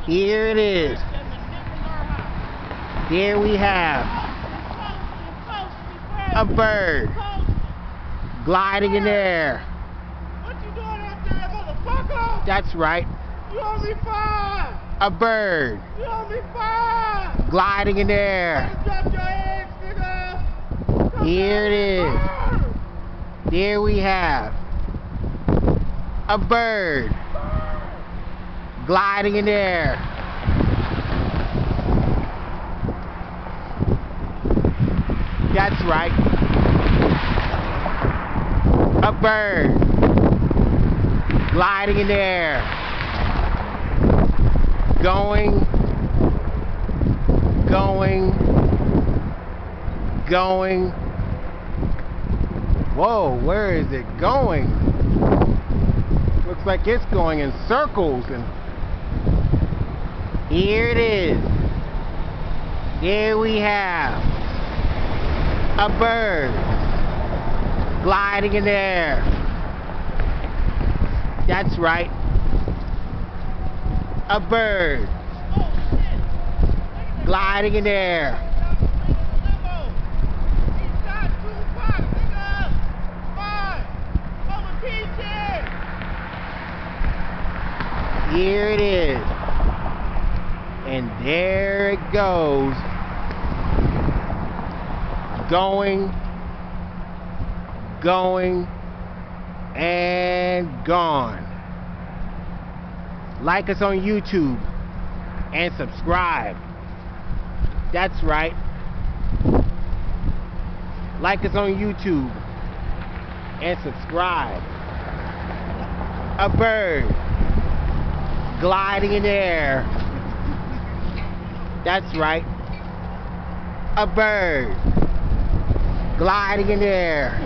Here it is. Here we have a bird gliding in the air. What you doing out there, motherfucker? That's right. You owe me $5. A bird You owe me $5. gliding in the air. Drop your eggs, nigga. Here it is. Here we have a bird gliding in the air. That's right. A bird gliding in the air. Going. Whoa, where is it going? Looks like it's going in circles. And here it is. Here we have a bird gliding in the air. That's right. A bird gliding in the air. Here it is. And there it goes. Going, and gone. Like us on YouTube and subscribe. That's right. Like us on YouTube and subscribe. A bird gliding in the air. That's right. A bird gliding in the air.